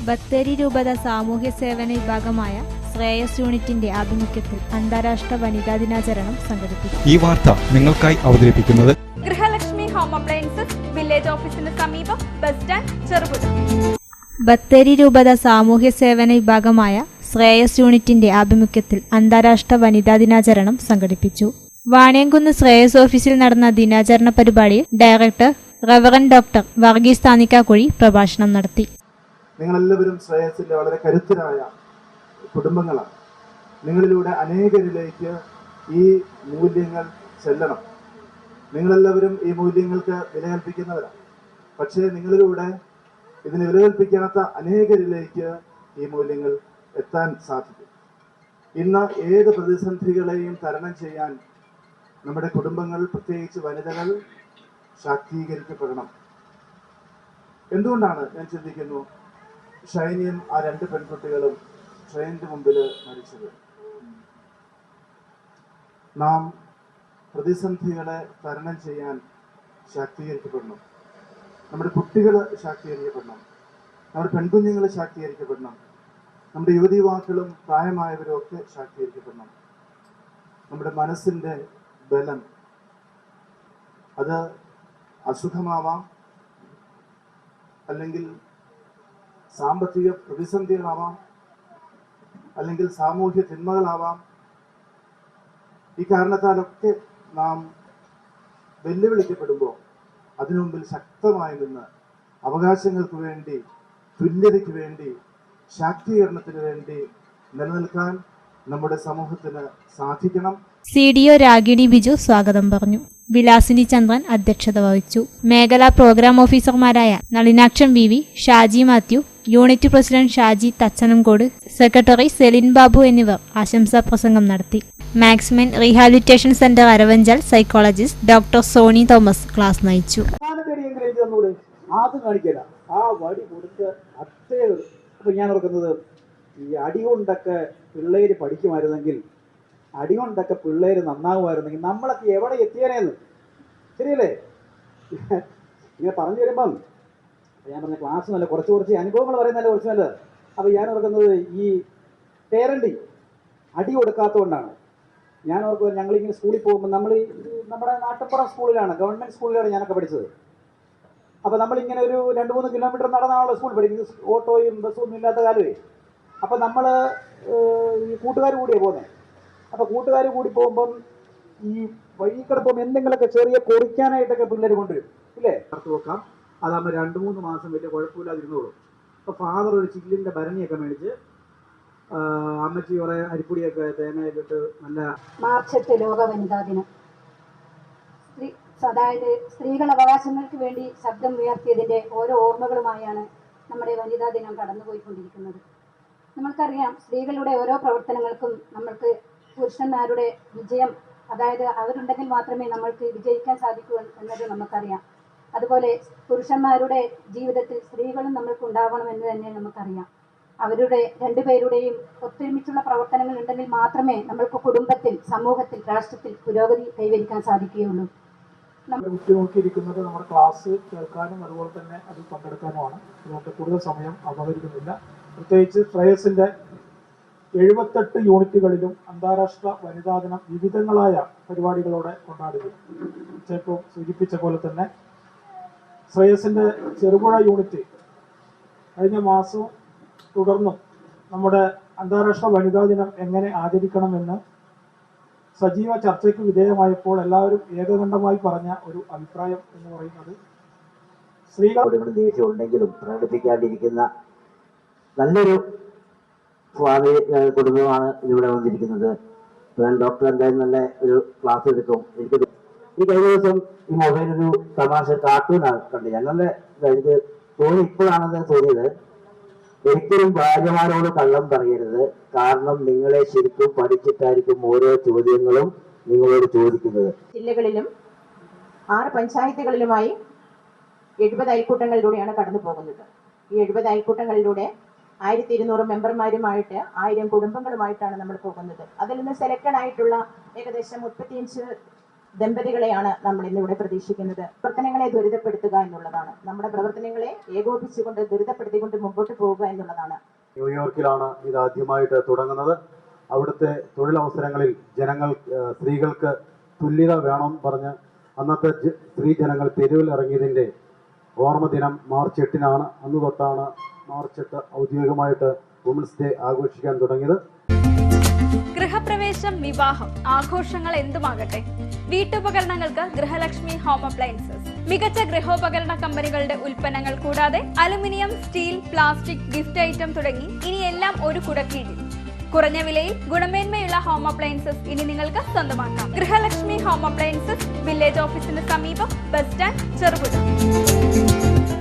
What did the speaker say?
ബത്തേരി രൂപത സാമൂഹ്യ സേവന വിഭാഗമായ ശ്രേയസ് യൂണിറ്റിന്റെ ആഭിമുഖ്യത്തിൽ അന്താരാഷ്ട്ര വനിതാ ദിനാചരണം സംഘടിപ്പിച്ചു. ഈ വാർത്ത നിങ്ങൾക്കായി അവതരിപ്പിക്കുന്നത് ഗൃഹലക്ഷ്മി ഹോം അപ്ലയൻസസ്, വില്ലേജ് ഓഫീസിന് സമീപം, ബസ് സ്റ്റാൻഡ്, ചെറുപുഴ. ബത്തേരി രൂപത സാമൂഹ്യ സേവന വിഭാഗമായ ശ്രേയസ് യൂണിറ്റിന്റെ ആഭിമുഖ്യത്തിൽ അന്താരാഷ്ട്ര വനിതാ ദിനാചരണം സംഘടിപ്പിച്ചു. വാണിയംകുന്ന് ശ്രേയസ് ഓഫീസിൽ നടന്ന ദിനാചരണ പരിപാടിയിൽ director reverend doctor Varghese Thanikkakuzhi പ്രഭാഷണം നടത്തി. നിങ്ങളെല്ലാവരും ശ്രേയസിന്റെ വളരെ കരുത്തരായ കുടുംബങ്ങളാണ്. നിങ്ങളിലൂടെ അനേകരിലേക്ക് ഈ മൂല്യങ്ങൾ ചെല്ലണം. നിങ്ങളെല്ലാവരും ഈ മൂല്യങ്ങൾക്ക് വില കൽപ്പിക്കുന്നവരാണ്. പക്ഷേ നിങ്ങളിലൂടെ ഇതിന് വില കൽപ്പിക്കാത്ത അനേകരിലേക്ക് ഈ മൂല്യങ്ങൾ എത്താൻ സാധിക്കും. ഇന്ന് ഏത് പ്രതിസന്ധികളെയും തരണം ചെയ്യാൻ നമ്മുടെ കുടുംബങ്ങൾ, പ്രത്യേകിച്ച് വനിതകൾ ശാക്തീകരിക്കപ്പെടണം. എന്തുകൊണ്ടാണ് ഞാൻ ചിന്തിക്കുന്നു ഷൈനിയും ആ രണ്ട് പെൺകുട്ടികളും ട്രെയിനിന്റെ മുമ്പിൽ മരിച്ചത്? നാം പ്രതിസന്ധികളെ തരണം ചെയ്യാൻ ശാക്തീകരിക്കപ്പെടണം. നമ്മുടെ കുട്ടികൾ ശാക്തീകരിക്കപ്പെടണം. നമ്മുടെ പെൺകുഞ്ഞുങ്ങൾ ശാക്തീകരിക്കപ്പെടണം. നമ്മുടെ യുവതീവാക്കളും പ്രായമായവരും ഒക്കെ ശാക്തീകരിക്കപ്പെടണം. നമ്മുടെ മനസ്സിന്റെ ബലം, അത് അസുഖമാവാം, അല്ലെങ്കിൽ സാമ്പത്തിക പ്രതിസന്ധികളാവാം, അല്ലെങ്കിൽ സാമൂഹ്യ തിന്മകളാവാം. ഈ കാരണത്താലൊക്കെ നാം വെല്ലുവിളിക്കപ്പെടുമ്പോൾ അതിനു മുമ്പിൽ ശക്തമായി നിന്ന് അവകാശങ്ങൾക്ക് വേണ്ടി, തുല്യതയ്ക്ക് വേണ്ടി, ശാക്തീകരണത്തിന് വേണ്ടി നിലനിൽക്കാൻ നമ്മുടെ സമൂഹത്തിന് സാധിക്കണം. CDO രാഗിണി ബിജു സ്വാഗതം പറഞ്ഞു. വിലാസിനി ചന്ദ്രൻ അധ്യക്ഷത വഹിച്ചു. മേഖലാ പ്രോഗ്രാം ഓഫീസർമാരായ Nalinaksham VV, Shaji Mathew, unit president Shaji Thachanamcode, secretary Celine Babu എന്നിവർ ആശംസാ പ്രസംഗം നടത്തി. Maxmen rehabilitation centre Aravanchal psychologist doctor Soni Thomas class നയിച്ചു. ഞാൻ ഓർക്കുന്നത് ഈ അടികൊണ്ടൊക്കെ പിള്ളേര് പഠിക്കുമായിരുന്നെങ്കിൽ, അടികൊണ്ടൊക്കെ പിള്ളേര് നന്നാകുമായിരുന്നെങ്കിൽ നമ്മളൊക്കെ എവിടെ എത്തിയേനേന്ന്. ശരിയല്ലേ? ഇങ്ങനെ പറഞ്ഞു വരുമ്പം ഞാൻ പറഞ്ഞ ക്ലാസ് നല്ല കുറച്ച് അനുഭവങ്ങൾ പറയുന്നതല്ല കുറച്ച് നല്ലത്. അപ്പോൾ ഞാൻ ഓർക്കുന്നത് ഈ പേരൻറ്റിങ് അടി കൊടുക്കാത്തതുകൊണ്ടാണ്. ഞാൻ ഓർക്കുന്നത് ഞങ്ങളിങ്ങനെ സ്കൂളിൽ പോകുമ്പോൾ നമ്മുടെ നാട്ടുപുറം സ്കൂളിലാണ്, ഗവൺമെൻറ് സ്കൂളിലാണ് ഞാനൊക്കെ പഠിച്ചത്. അപ്പോൾ നമ്മളിങ്ങനെ ഒരു 2-3 കിലോമീറ്റർ നടന്നാണല്ലോ സ്കൂളിൽ പഠിക്കുന്നത്. ഓട്ടോയും ബസ്സും ഒന്നും ഇല്ലാത്ത കാലമേ. അപ്പോൾ നമ്മൾ ഈ കൂട്ടുകാർ കൂടിയാണ് പോകുന്നത്. അപ്പോൾ കൂട്ടുകാർ കൂടി പോകുമ്പം ഈ വഴി കിടപ്പും എന്തെങ്കിലുമൊക്കെ ചെറിയ കുറിക്കാനായിട്ടൊക്കെ പിള്ളേർ കൊണ്ടുവരും, ഇല്ലേ? പുറത്ത് വെക്കാം, അതാകുമ്പോൾ 2-3 മാസം വലിയ കുഴപ്പമില്ലാതിരുന്നോളൂ. അപ്പോൾ ഫാദർ ഒരു ചില്ലിൻ്റെ ഭരണിയൊക്കെ മേടിച്ച് അമ്മച്ചി കുറേ അരിപ്പൊടിയൊക്കെ തേങ്ങയിലിട്ട് നല്ല. മാർച്ച് 8 ലോക വനിതാ ദിനം. അതായത് സ്ത്രീകൾ അവകാശങ്ങൾക്ക് വേണ്ടി ശബ്ദം ഉയർത്തിയതിൻ്റെ ഓരോ ഓർമ്മകളുമായാണ് നമ്മുടെ വനിതാ ദിനം കടന്നുപോയിക്കൊണ്ടിരിക്കുന്നത്. നമ്മൾക്കറിയാം, സ്ത്രീകളുടെ ഓരോ പ്രവർത്തനങ്ങൾക്കും നമ്മൾക്ക് പുരുഷന്മാരുടെ വിജയം, അതായത് അവരുണ്ടെങ്കിൽ മാത്രമേ നമ്മൾക്ക് വിജയിക്കാൻ സാധിക്കൂ എന്നത് നമുക്കറിയാം. അതുപോലെ പുരുഷന്മാരുടെ ജീവിതത്തിൽ സ്ത്രീകളും നമ്മൾക്ക് ഉണ്ടാവണമെന്ന് തന്നെ നമുക്കറിയാം. അവരുടെ രണ്ടുപേരുടെയും ഒത്തൊരുമിച്ചുള്ള പ്രവർത്തനങ്ങൾ ഉണ്ടെങ്കിൽ മാത്രമേ നമ്മൾക്ക് കുടുംബത്തിൽ, സമൂഹത്തിൽ, രാഷ്ട്രത്തിൽ പുരോഗതി കൈവരിക്കാൻ സാധിക്കുകയുള്ളൂ. ഉറ്റുനോക്കിയിരിക്കുന്നത് നമ്മുടെ ക്ലാസ് കേൾക്കാനും അതുപോലെ തന്നെ അതിൽ പങ്കെടുക്കാനുമാണ്. അതുകൊണ്ട് കൂടുതൽ സമയം അപഹരിക്കുന്നില്ല. പ്രത്യേകിച്ച് ശ്രേയസിൻ്റെ 78 യൂണിറ്റുകളിലും അന്താരാഷ്ട്ര വനിതാ ദിനം വിവിധങ്ങളായ പരിപാടികളോടെ കൊണ്ടാടുകയും ചേപ്പം സൂചിപ്പിച്ച പോലെ തന്നെ ശ്രേയസിൻ്റെ ചെറുപുഴ യൂണിറ്റ് കഴിഞ്ഞ മാസവും തുടർന്നും നമ്മുടെ അന്താരാഷ്ട്ര വനിതാ ദിനം എങ്ങനെ ആചരിക്കണമെന്ന് സജീവ ചർച്ചയ്ക്ക് വിധേയമായപ്പോൾ എല്ലാവരും ഏകകണ്ഠമായി പറഞ്ഞ ഒരു അഭിപ്രായം എന്ന് പറയുന്നത്, സ്ത്രീകളുടെ ദേഷ്യം ഉണ്ടെങ്കിലും പ്രകടിപ്പിക്കാണ്ടിരിക്കുന്ന നല്ലൊരു സ്വാമി കുടുംബമാണ് ഇതിവിടെ വന്നിരിക്കുന്നത്. ഡോക്ടർ എന്തായാലും നല്ല ഒരു ക്ലാസ് എടുക്കും. എനിക്ക് ഈ കഴിഞ്ഞ ദിവസം ഈ മൊബൈലൊരു തമാശ കാർട്ടൂണാണ് കണ്ടത്. ഞാൻ നല്ല എനിക്ക് തോന്നി, ഇപ്പോഴാണെന്ന് തോന്നിയത്, ഒരിക്കലും ഭാര്യമാരോട് കള്ളം പറയരുത്. കാരണം നിങ്ങളെ ശരിക്കും പഠിച്ചിട്ടായിരിക്കും ഓരോ ചോദ്യങ്ങളും നിങ്ങളോട് ചോദിക്കുന്നത്. ജില്ലകളിലും 6 പഞ്ചായത്തുകളിലുമായി 70 അയൽക്കൂട്ടങ്ങളിലൂടെയാണ് കടന്നു പോകുന്നത്. ഈ 70 അയൽക്കൂട്ടങ്ങളിലൂടെ 1200 മെമ്പർമാരുമായിട്ട് 1000 കുടുംബങ്ങളുമായിട്ടാണ് നമ്മൾ പോകുന്നത്. അതിൽ നിന്ന് സെലക്റ്റഡ് ആയിട്ടുള്ള ഏകദേശം 35 ദമ്പതികളെയാണ് നമ്മൾ ഇന്നിവിടെ പ്രതീക്ഷിക്കുന്നത്. പ്രവർത്തനങ്ങളെ ത്വരിതപ്പെടുത്തുക എന്നുള്ളതാണ്. നമ്മുടെ പ്രവർത്തനങ്ങളെ ഏകോപിച്ചുകൊണ്ട് ത്വരിതപ്പെടുത്തിക്കൊണ്ട് മുമ്പോട്ട് പോവുക എന്നുള്ളതാണ്. ന്യൂയോർക്കിലാണ് ഇത് ആദ്യമായിട്ട് തുടങ്ങുന്നത്. അവിടുത്തെ തൊഴിലവസരങ്ങളിൽ സ്ത്രീകൾക്ക് തുല്യത വേണം പറഞ്ഞ് അന്നത്തെ സ്ത്രീ ജനങ്ങൾ തെരുവിൽ ഇറങ്ങിയതിൻ്റെ ഓർമ്മ ദിനം മാർച്ച് 8-നാണ്. അന്ന് തൊട്ടാണ് മാർച്ച് 8 ഔദ്യോഗികമായിട്ട് വുമൻസ് ഡേ ആഘോഷിക്കാൻ തുടങ്ങിയത്. ഗൃഹപ്രവേശം, വിവാഹം, ആഘോഷങ്ങൾ എന്തുമാകട്ടെ, വീട്ടുപകരണങ്ങൾക്ക് ഗൃഹലക്ഷ്മി ഹോം അപ്ലയൻസസ്. മികച്ച ഗൃഹോപകരണ കമ്പനികളുടെ ഉൽപ്പന്നങ്ങൾ കൂടാതെ aluminium, steel, plastic, gift item തുടങ്ങി ഇനി എല്ലാം ഒരു കുടക്കീഴിൽ. കുറഞ്ഞ വിലയിൽ ഗുണമേന്മയുള്ള ഹോം അപ്ലയൻസസ് ഇനി നിങ്ങൾക്ക് സ്വന്തമാക്കാം. ഗൃഹലക്ഷ്മി ഹോം അപ്ലയൻസസ്, വില്ലേജ് ഓഫീസിന് സമീപം, ബസ് സ്റ്റാൻഡ്, ചെറുപുഴ.